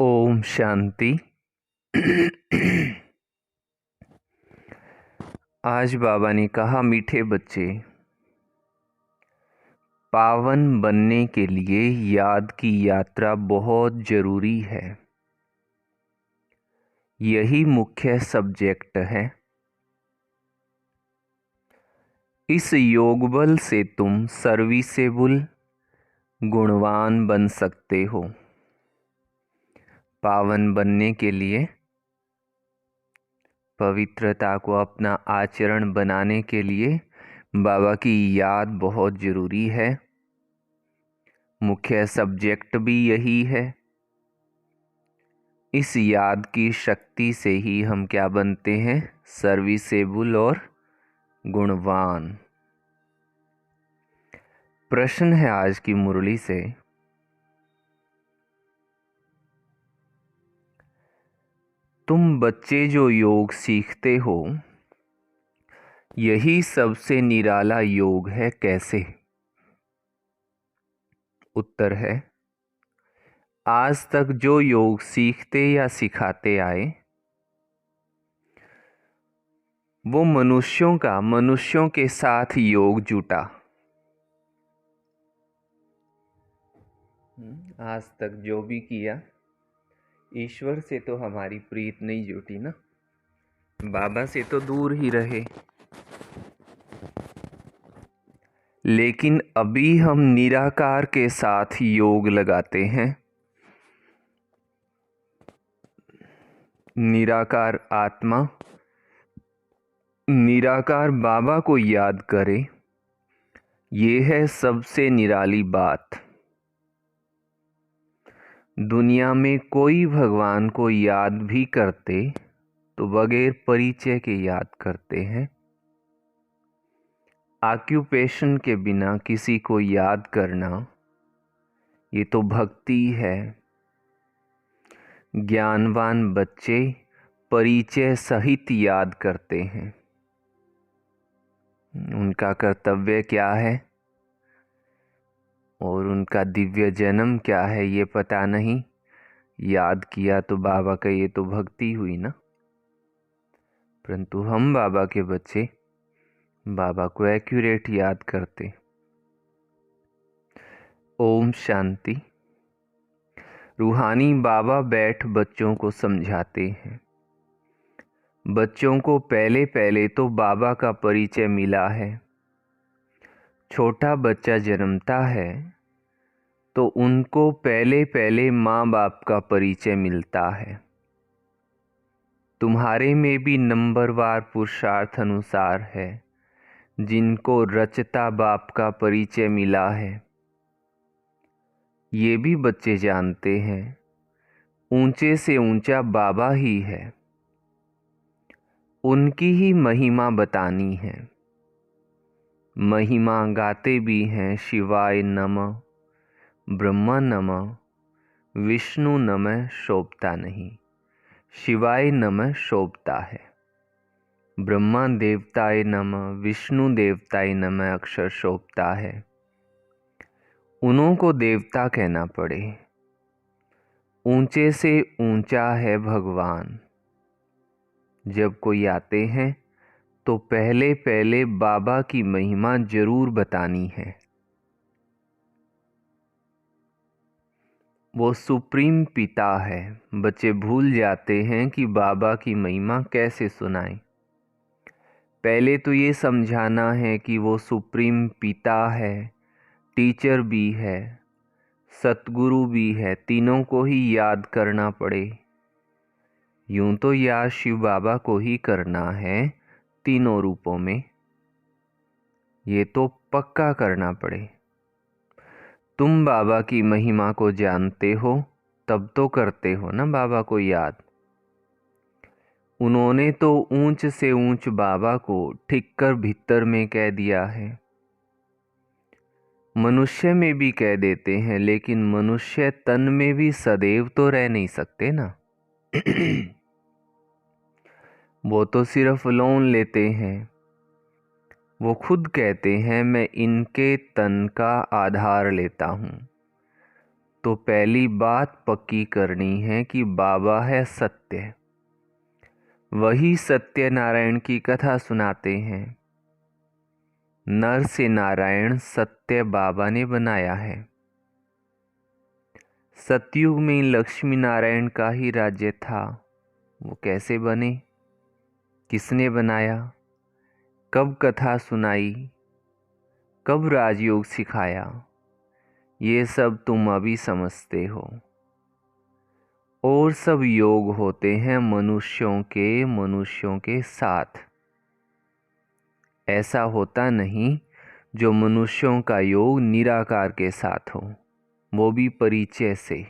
ओम शांति। आज बाबा ने कहा, मीठे बच्चे, पावन बनने के लिए याद की यात्रा बहुत जरूरी है। यही मुख्य सब्जेक्ट है। इस योग बल से तुम सर्विसेबल, गुणवान बन सकते हो। पावन बनने के लिए, पवित्रता को अपना आचरण बनाने के लिए बाबा की याद बहुत ज़रूरी है। मुख्य सब्जेक्ट भी यही है। इस याद की शक्ति से ही हम क्या बनते हैं? सर्विसेबल और गुणवान। प्रश्न है आज की मुरली से, तुम बच्चे जो योग सीखते हो, यही सबसे निराला योग है, कैसे? उत्तर है, आज तक जो योग सीखते या सिखाते आए, वो मनुष्यों के साथ योग जुटा। आज तक जो भी किया, ईश्वर से तो हमारी प्रीत नहीं जुटी ना, बाबा से तो दूर ही रहे। लेकिन अभी हम निराकार के साथ योग लगाते हैं। निराकार आत्मा, निराकार बाबा को याद करे, ये है सबसे निराली बात। दुनिया में कोई भगवान को याद भी करते तो बगैर परिचय के याद करते हैं। ऑक्यूपेशन के बिना किसी को याद करना, ये तो भक्ति है। ज्ञानवान बच्चे परिचय सहित याद करते हैं। उनका कर्तव्य क्या है और उनका दिव्य जन्म क्या है ये पता नहीं। याद किया तो बाबा का, ये तो भक्ति हुई ना। परंतु हम बाबा के बच्चे बाबा को एक्यूरेट याद करते। ओम शांति। रूहानी बाबा बैठ बच्चों को समझाते हैं। बच्चों को पहले पहले तो बाबा का परिचय मिला है। छोटा बच्चा जन्मता है तो उनको पहले पहले माँ बाप का परिचय मिलता है। तुम्हारे में भी नंबरवार पुरुषार्थ अनुसार है, जिनको रचता बाप का परिचय मिला है। ये भी बच्चे जानते हैं, ऊंचे से ऊंचा बाबा ही है। उनकी ही महिमा बतानी है। महिमा गाते भी हैं, शिवाय नमः, ब्रह्मा नमः, विष्णु नमः शोभता नहीं, शिवाय नमः शोभता है। ब्रह्मा देवताय नमः, विष्णु देवताय नमः अक्षर शोभता है। उन्हों को देवता कहना पड़े। ऊंचे से ऊंचा है भगवान। जब कोई आते हैं तो पहले पहले बाबा की महिमा जरूर बतानी है। वो सुप्रीम पिता है। बच्चे भूल जाते हैं कि बाबा की महिमा कैसे सुनाएं। पहले तो ये समझाना है कि वो सुप्रीम पिता है, टीचर भी है, सतगुरु भी है। तीनों को ही याद करना पड़े। यूं तो याद शिव बाबा को ही करना है तीनों रूपों में, ये तो पक्का करना पड़े। तुम बाबा की महिमा को जानते हो तब तो करते हो ना बाबा को याद। उन्होंने तो ऊंच से ऊंच बाबा को ठीक कर भीतर में कह दिया है। मनुष्य में भी कह देते हैं, लेकिन मनुष्य तन में भी सदैव तो रह नहीं सकते ना। वो तो सिर्फ लोन लेते हैं। वो खुद कहते हैं, मैं इनके तन का आधार लेता हूँ। तो पहली बात पक्की करनी है कि बाबा है सत्य। वही सत्यनारायण की कथा सुनाते हैं। नर से नारायण सत्य बाबा ने बनाया है। सतयुग में लक्ष्मी नारायण का ही राज्य था। वो कैसे बने, किसने बनाया, कब कथा सुनाई, कब राजयोग सिखाया, ये सब तुम अभी समझते हो। और सब योग होते हैं मनुष्यों के साथ। ऐसा होता नहीं जो मनुष्यों का योग निराकार के साथ हो, वो भी परिचय से।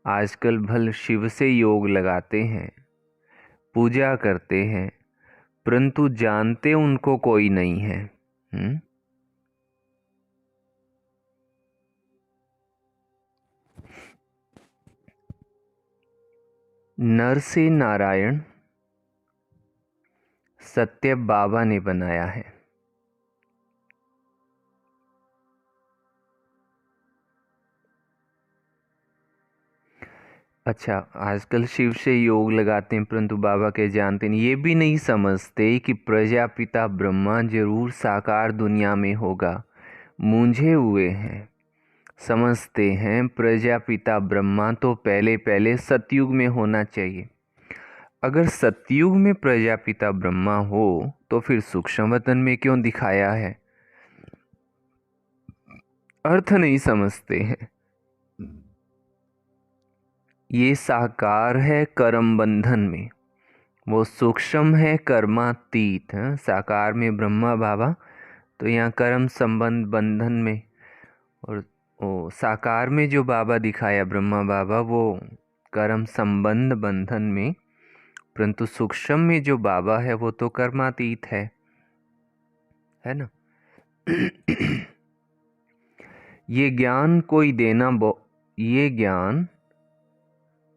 आजकल भल शिव से योग लगाते हैं, पूजा करते हैं, परंतु जानते उनको कोई नहीं है। नर से नारायण सत्य बाबा ने बनाया है। अच्छा, आजकल शिव से योग लगाते हैं परंतु बाबा के जानते नहीं। ये भी नहीं समझते कि प्रजापिता ब्रह्मा जरूर साकार दुनिया में होगा, मूंझे हुए हैं। समझते हैं प्रजापिता ब्रह्मा तो पहले सतयुग में होना चाहिए। अगर सतयुग में प्रजापिता ब्रह्मा हो तो फिर सूक्ष्म वतन में क्यों दिखाया है? अर्थ नहीं समझते हैं। ये साकार है कर्म बंधन में, वो सूक्ष्म है कर्मातीत। साकार में ब्रह्मा बाबा, तो यहाँ कर्म संबंध बंधन में। और वो साकार में जो बाबा दिखाया ब्रह्मा बाबा, वो कर्म संबंध बंधन में, परंतु सूक्ष्म में जो बाबा है वो तो कर्मातीत है ना। ये ज्ञान ये ज्ञान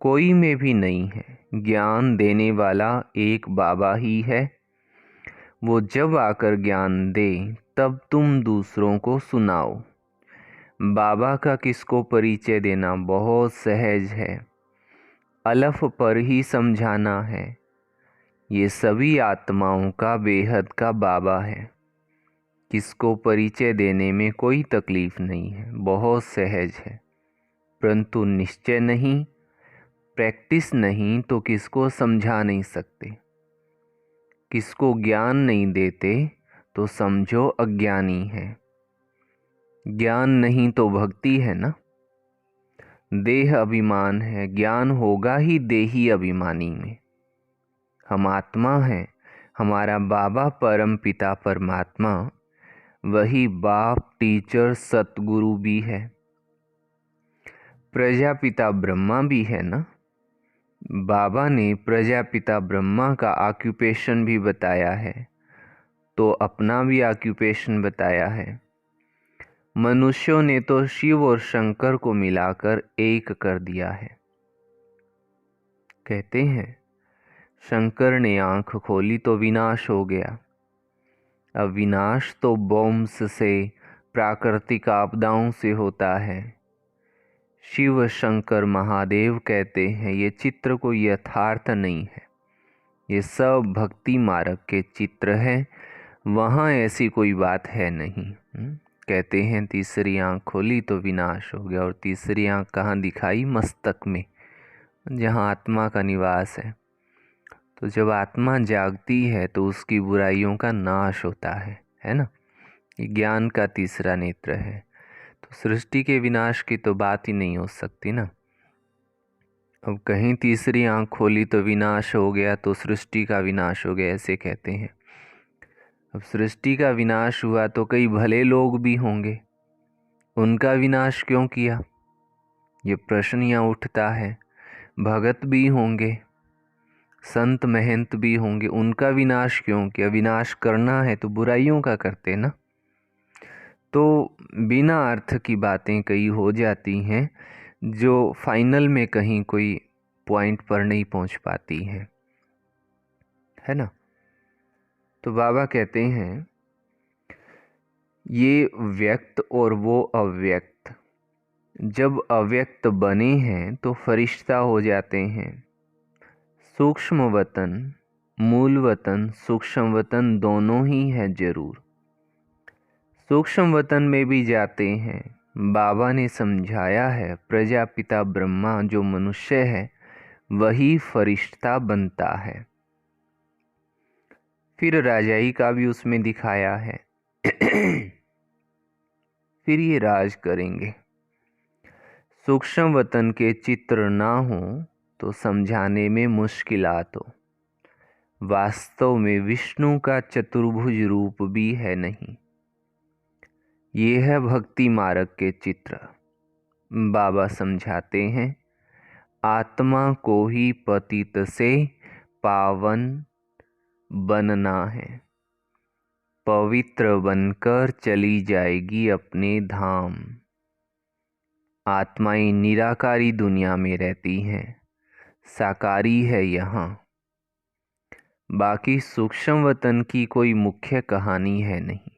कोई में भी नहीं है। ज्ञान देने वाला एक बाबा ही है। वो जब आकर ज्ञान दे तब तुम दूसरों को सुनाओ। बाबा का किसको परिचय देना बहुत सहज है, अलफ पर ही समझाना है। ये सभी आत्माओं का बेहद का बाबा है। किसको परिचय देने में कोई तकलीफ नहीं है, बहुत सहज है। परंतु निश्चय नहीं, प्रैक्टिस नहीं तो किसको समझा नहीं सकते। किसको ज्ञान नहीं देते तो समझो अज्ञानी है। ज्ञान नहीं तो भक्ति है ना। देह अभिमान है, ज्ञान होगा ही देही अभिमानी में। हम आत्मा हैं, हमारा बाबा परम पिता परमात्मा वही बाप टीचर सतगुरु भी है। प्रजापिता ब्रह्मा भी है ना। बाबा ने प्रजापिता ब्रह्मा का ऑक्यूपेशन भी बताया है, तो अपना भी ऑक्यूपेशन बताया है। मनुष्यों ने तो शिव और शंकर को मिलाकर एक कर दिया है। कहते हैं शंकर ने आंख खोली तो विनाश हो गया। अब विनाश तो बॉम्ब्स से, प्राकृतिक आपदाओं से होता है। शिव शंकर महादेव कहते हैं ये चित्र कोई यथार्थ नहीं है, ये सब भक्ति मार्ग के चित्र हैं, वहाँ ऐसी कोई बात है नहीं। कहते हैं तीसरी आँख खोली तो विनाश हो गया, और तीसरी आँख कहाँ दिखाई? मस्तक में, जहाँ आत्मा का निवास है। तो जब आत्मा जागती है तो उसकी बुराइयों का नाश होता है ना। ये ज्ञान का तीसरा नेत्र है। तो सृष्टि के विनाश की तो बात ही नहीं हो सकती ना। अब कहीं तीसरी आँख खोली तो विनाश हो गया, तो सृष्टि का विनाश हो गया, ऐसे कहते हैं। अब सृष्टि का विनाश हुआ तो कई भले लोग भी होंगे, उनका विनाश क्यों किया? ये प्रश्न यहाँ उठता है। भगत भी होंगे, संत महंत भी होंगे, उनका विनाश क्यों किया? विनाश करना है तो बुराइयों का करते ना। तो बिना अर्थ की बातें कई हो जाती हैं जो फाइनल में कहीं कोई पॉइंट पर नहीं पहुंच पाती हैं, है ना। तो बाबा कहते हैं ये व्यक्त और वो अव्यक्त, जब अव्यक्त बने हैं तो फरिश्ता हो जाते हैं। सूक्ष्म वतन, मूल वतन, सूक्ष्म वतन दोनों ही है जरूर। सूक्ष्म वतन में भी जाते हैं। बाबा ने समझाया है, प्रजापिता ब्रह्मा जो मनुष्य है वही फरिश्ता बनता है। फिर राजाई का भी उसमें दिखाया है। फिर ये राज करेंगे। सूक्ष्म वतन के चित्र ना हो तो समझाने में मुश्किलात हो। वास्तव में विष्णु का चतुर्भुज रूप भी है नहीं। ये है भक्ति मार्ग के चित्र। बाबा समझाते हैं, आत्मा को ही पतित से पावन बनना है। पवित्र बनकर चली जाएगी अपने धाम। आत्माएं निराकारी दुनिया में रहती हैं, साकारी है यहाँ। बाकी सूक्ष्म वतन की कोई मुख्य कहानी है नहीं।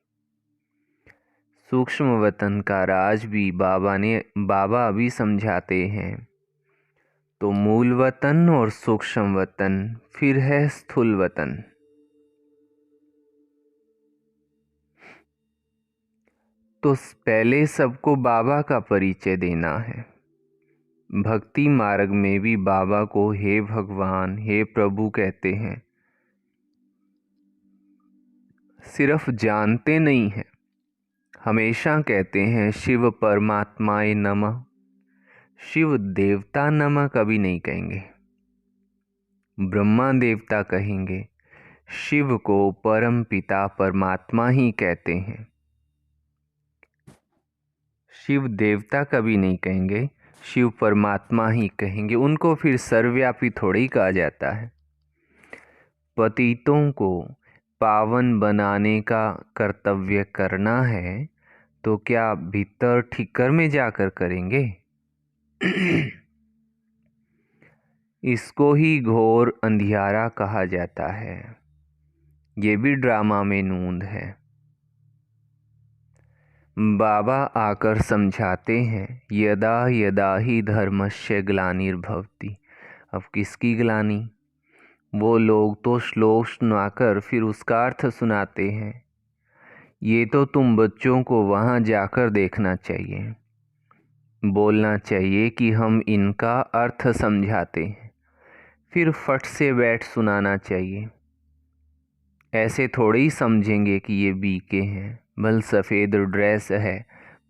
सूक्ष्म वतन का राज भी बाबा अभी समझाते हैं। तो मूल वतन और सूक्ष्म वतन, फिर है स्थूल वतन। तो पहले सबको बाबा का परिचय देना है। भक्ति मार्ग में भी बाबा को हे भगवान, हे प्रभु कहते हैं। सिर्फ जानते नहीं हैं, हमेशा कहते हैं शिव परमात्माए नमः। शिव देवता नमः कभी नहीं कहेंगे, ब्रह्मा देवता कहेंगे। शिव को परम पिता परमात्मा ही कहते हैं। शिव देवता कभी नहीं कहेंगे, शिव परमात्मा ही कहेंगे। उनको फिर सर्वव्यापी थोड़ी ही कहा जाता है। पतितों को पावन बनाने का कर्तव्य करना है तो क्या भीतर ठिक्कर में जाकर करेंगे? इसको ही घोर अंधियारा कहा जाता है। ये भी ड्रामा में नूंद है। बाबा आकर समझाते हैं, यदा यदा ही धर्मस्य ग्लानिर्भवति। अब किसकी ग्लानि? वो लोग तो श्लोक सुनाकर फिर उसका अर्थ सुनाते हैं। ये तो तुम बच्चों को वहाँ जाकर देखना चाहिए। बोलना चाहिए कि हम इनका अर्थ समझाते हैं, फिर फट से बैठ सुनाना चाहिए। ऐसे थोड़े ही समझेंगे कि ये बीके हैं। भल सफ़ेद ड्रेस है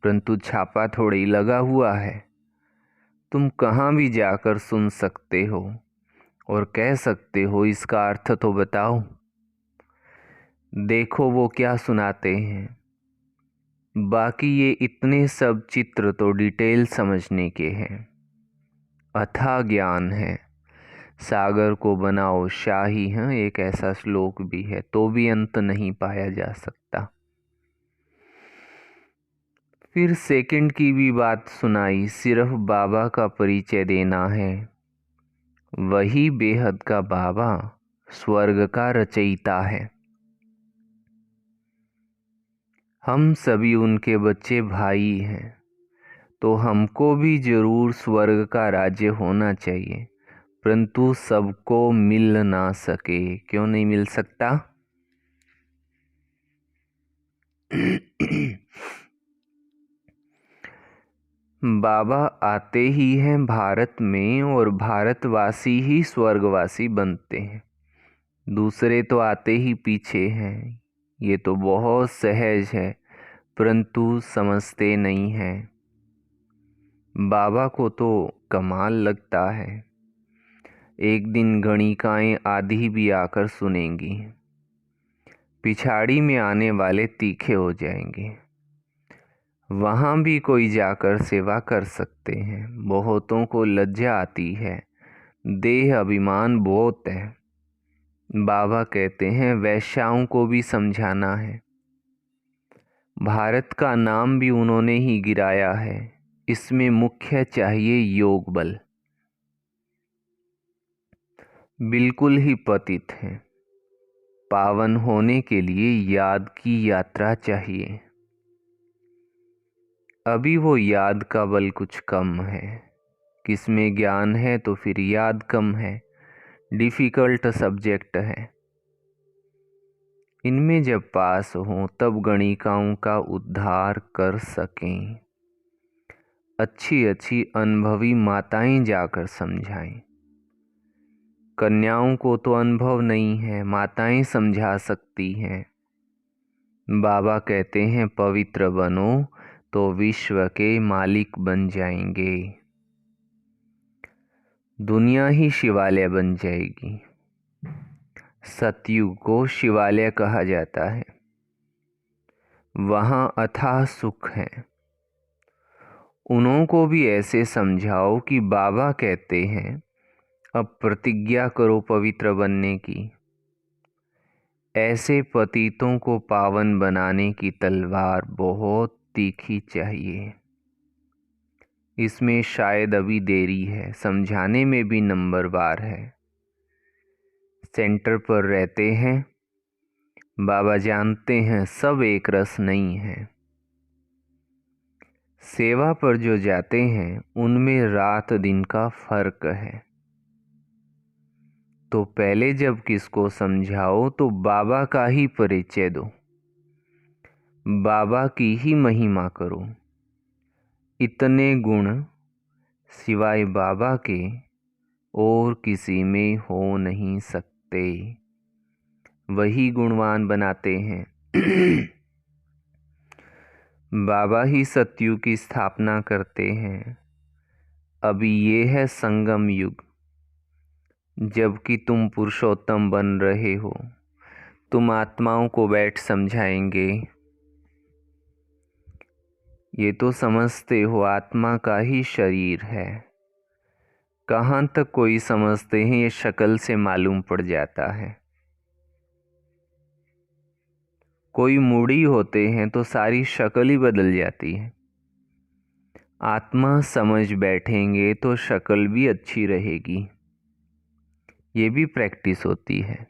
परंतु छापा थोड़ी ही लगा हुआ है। तुम कहाँ भी जाकर सुन सकते हो और कह सकते हो इसका अर्थ तो बताओ। देखो वो क्या सुनाते हैं। बाकी ये इतने सब चित्र तो डिटेल समझने के हैं। अथाह ज्ञान है। सागर को बनाओ शाही, है एक ऐसा श्लोक भी है, तो भी अंत नहीं पाया जा सकता। फिर सेकंड की भी बात सुनाई। सिर्फ बाबा का परिचय देना है। वही बेहद का बाबा स्वर्ग का रचयिता है। हम सभी उनके बच्चे भाई हैं, तो हमको भी जरूर स्वर्ग का राज्य होना चाहिए। परंतु सबको मिल ना सके। क्यों नहीं मिल सकता? बाबा आते ही हैं भारत में और भारतवासी ही स्वर्गवासी बनते हैं। दूसरे तो आते ही पीछे हैं। ये तो बहुत सहज है, परंतु समझते नहीं हैं। बाबा को तो कमाल लगता है। एक दिन गणिकाएं आधी भी आकर सुनेंगी। पिछाड़ी में आने वाले तीखे हो जाएंगे। वहाँ भी कोई जाकर सेवा कर सकते हैं। बहुतों को लज्जा आती है, देह अभिमान बहुत है। बाबा कहते हैं वैश्याओं को भी समझाना है। भारत का नाम भी उन्होंने ही गिराया है। इसमें मुख्य चाहिए योग बल। बिल्कुल ही पतित हैं। पावन होने के लिए याद की यात्रा चाहिए। अभी वो याद का बल कुछ कम है। किसमें ज्ञान है तो फिर याद कम है, डिफ़िकल्ट सब्जेक्ट है। इनमें जब पास हों तब गणिकाओं का उद्धार कर सकें। अच्छी अच्छी अनुभवी माताएं जाकर समझाएं। कन्याओं को तो अनुभव नहीं है, माताएं समझा सकती हैं। बाबा कहते हैं पवित्र बनो तो विश्व के मालिक बन जाएंगे। दुनिया ही शिवालय बन जाएगी। सतयुग को शिवालय कहा जाता है। वहाँ अथाह सुख है। उन्हों को भी ऐसे समझाओ कि बाबा कहते हैं अब प्रतिज्ञा करो पवित्र बनने की। ऐसे पतितों को पावन बनाने की तलवार बहुत तीखी चाहिए। इसमें शायद अभी देरी है, समझाने में भी नंबरवार है। सेंटर पर रहते हैं, बाबा जानते हैं सब एक रस नहीं है। सेवा पर जो जाते हैं उनमें रात दिन का फर्क है। तो पहले जब किसको समझाओ तो बाबा का ही परिचय दो, बाबा की ही महिमा करो। इतने गुण सिवाय बाबा के और किसी में हो नहीं सकते। वही गुणवान बनाते हैं। बाबा ही सतयुग की स्थापना करते हैं। अभी ये है संगम युग, जबकि तुम पुरुषोत्तम बन रहे हो। तुम आत्माओं को बैठ समझाएंगे। ये तो समझते हो आत्मा का ही शरीर है। कहाँ तक कोई समझते हैं ये शक्ल से मालूम पड़ जाता है। कोई मूढ़ी होते हैं तो सारी शक्ल ही बदल जाती है। आत्मा समझ बैठेंगे तो शक्ल भी अच्छी रहेगी। ये भी प्रैक्टिस होती है।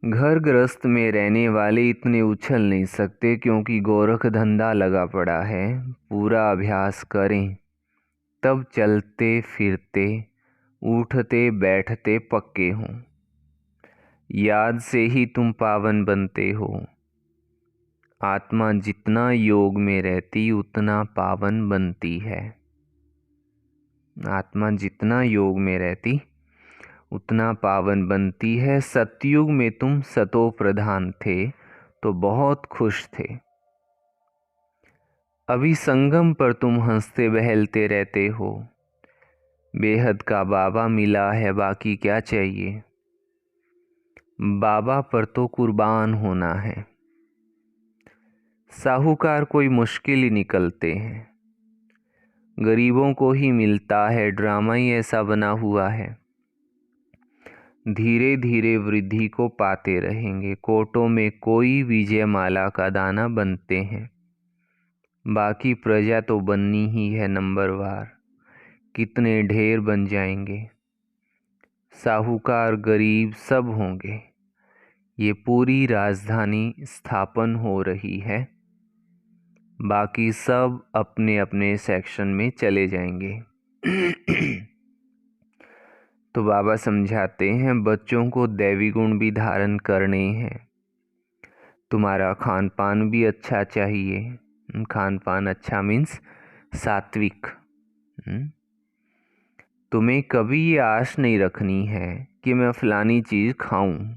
घर गृहस्थ में रहने वाले इतने उछल नहीं सकते क्योंकि गोरख धंधा लगा पड़ा है। पूरा अभ्यास करें तब चलते फिरते उठते बैठते पक्के हों। याद से ही तुम पावन बनते हो। आत्मा जितना योग में रहती उतना पावन बनती है। आत्मा जितना योग में रहती उतना पावन बनती है। सतयुग में तुम सतो प्रधान थे तो बहुत खुश थे। अभी संगम पर तुम हंसते बहलते रहते हो। बेहद का बाबा मिला है, बाकी क्या चाहिए। बाबा पर तो कुर्बान होना है। साहूकार कोई मुश्किल ही निकलते हैं, गरीबों को ही मिलता है। ड्रामा ही ऐसा बना हुआ है। धीरे धीरे वृद्धि को पाते रहेंगे। कोटों में कोई विजय माला का दाना बनते हैं, बाकी प्रजा तो बननी ही है नंबरवार। कितने ढेर बन जाएंगे। साहूकार गरीब सब होंगे। ये पूरी राजधानी स्थापन हो रही है, बाकी सब अपने अपने सेक्शन में चले जाएंगे। तो बाबा समझाते हैं बच्चों को दैवी गुण भी धारण करने हैं। तुम्हारा खान पान भी अच्छा चाहिए। खान पान अच्छा मीन्स सात्विक। तुम्हें कभी ये आश नहीं रखनी है कि मैं फलानी चीज़ खाऊं।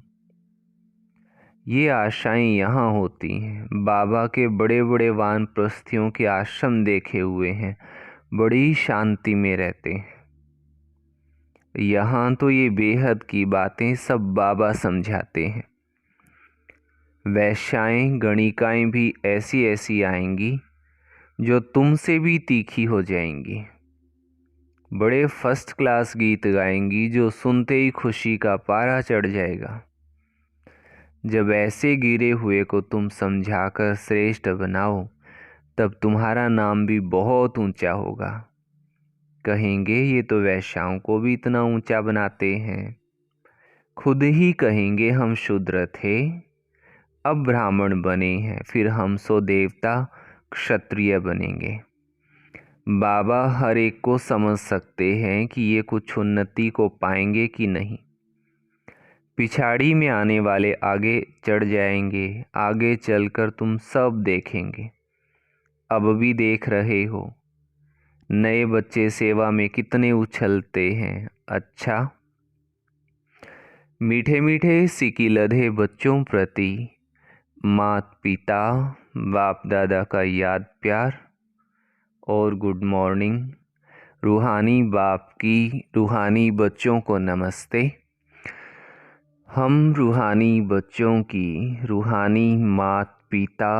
ये आशाएं यहाँ होती हैं। बाबा के बड़े बड़े वानप्रस्थियों के आश्रम देखे हुए हैं, बड़ी शांति में रहते हैं। यहाँ तो ये बेहद की बातें सब बाबा समझाते हैं। वैश्याएं गणिकाएं भी ऐसी ऐसी आएंगी जो तुमसे भी तीखी हो जाएंगी। बड़े फर्स्ट क्लास गीत गाएंगी जो सुनते ही खुशी का पारा चढ़ जाएगा। जब ऐसे गिरे हुए को तुम समझाकर श्रेष्ठ बनाओ तब तुम्हारा नाम भी बहुत ऊंचा होगा। कहेंगे ये तो वैश्याओं को भी इतना ऊंचा बनाते हैं। खुद ही कहेंगे हम शूद्र थे, अब ब्राह्मण बने हैं, फिर हम सो देवता क्षत्रिय बनेंगे। बाबा हर एक को समझ सकते हैं कि ये कुछ उन्नति को पाएंगे कि नहीं। पिछाड़ी में आने वाले आगे चढ़ जाएंगे। आगे चलकर तुम सब देखेंगे, अब भी देख रहे हो। नए बच्चे सेवा में कितने उछलते हैं। अच्छा, मीठे मीठे सिकिलधे बच्चों प्रति मात पिता बाप दादा का याद प्यार और गुड मॉर्निंग। रूहानी बाप की रूहानी बच्चों को नमस्ते। हम रूहानी बच्चों की रूहानी मात पिता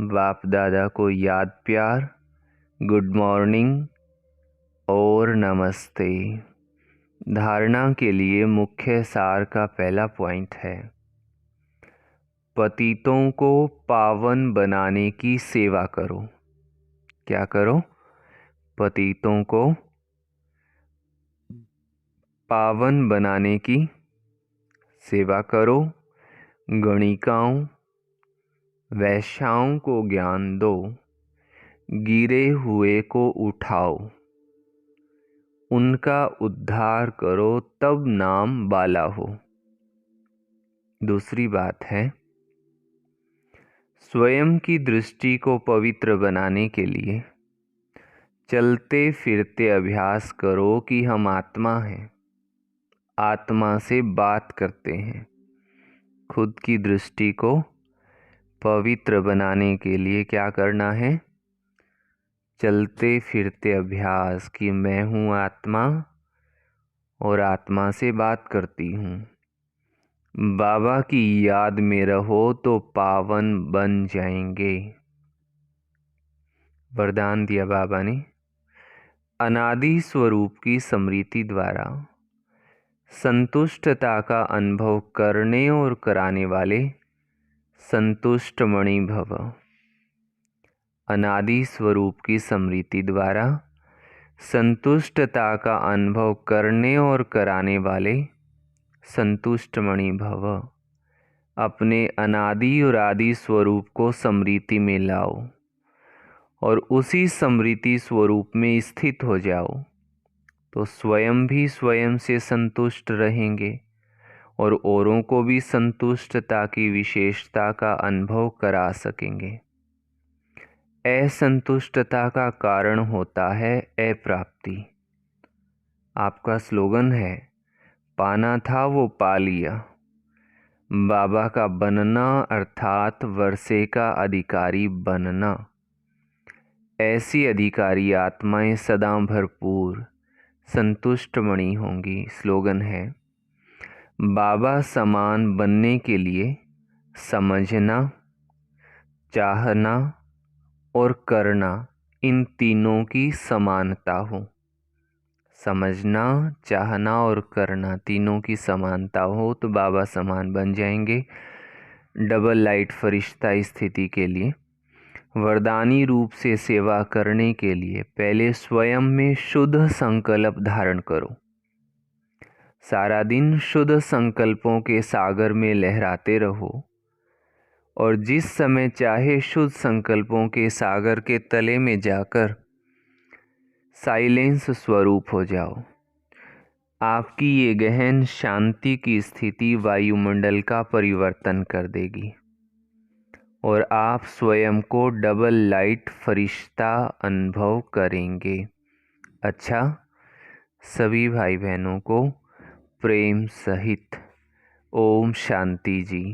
बाप दादा को याद प्यार, गुड मॉर्निंग और नमस्ते। धारणा के लिए मुख्य सार का पहला पॉइंट है, पतितों को पावन बनाने की सेवा करो। क्या करो? पतितों को पावन बनाने की सेवा करो। गणिकाओं वैश्याओं को ज्ञान दो। गिरे हुए को उठाओ, उनका उद्धार करो, तब नाम बाला हो। दूसरी बात है, स्वयं की दृष्टि को पवित्र बनाने के लिए चलते फिरते अभ्यास करो कि हम आत्मा हैं, आत्मा से बात करते हैं। खुद की दृष्टि को पवित्र बनाने के लिए क्या करना है? चलते फिरते अभ्यास कि मैं हूँ आत्मा और आत्मा से बात करती हूँ। बाबा की याद में रहो तो पावन बन जाएंगे। वरदान दिया बाबा ने, अनादि स्वरूप की स्मृति द्वारा संतुष्टता का अनुभव करने और कराने वाले संतुष्ट मणि भव। अनादि स्वरूप की स्मृति द्वारा संतुष्टता का अनुभव करने और कराने वाले संतुष्ट मणि भव। अपने अनादि और आदि स्वरूप को स्मृति में लाओ और उसी स्मृति स्वरूप में स्थित हो जाओ, तो स्वयं भी स्वयं से संतुष्ट रहेंगे और औरों को भी संतुष्टता की विशेषता का अनुभव करा सकेंगे। असंतुष्टता का कारण होता है अप्राप्ति। आपका स्लोगन है, पाना था वो पा लिया। बाबा का बनना अर्थात वर्षे का अधिकारी बनना। ऐसी अधिकारी आत्माएं सदा भरपूर संतुष्ट मणि होंगी। स्लोगन है, बाबा समान बनने के लिए समझना, चाहना और करना, इन तीनों की समानता हो। समझना, चाहना और करना, तीनों की समानता हो तो बाबा समान बन जाएंगे। डबल लाइट फरिश्ता स्थिति के लिए, वरदानी रूप से सेवा करने के लिए पहले स्वयं में शुद्ध संकल्प धारण करो। सारा दिन शुद्ध संकल्पों के सागर में लहराते रहो और जिस समय चाहे शुद्ध संकल्पों के सागर के तले में जाकर साइलेंस स्वरूप हो जाओ। आपकी ये गहन शांति की स्थिति वायुमंडल का परिवर्तन कर देगी और आप स्वयं को डबल लाइट फरिश्ता अनुभव करेंगे। अच्छा, सभी भाई बहनों को प्रेम सहित ओम शांति जी।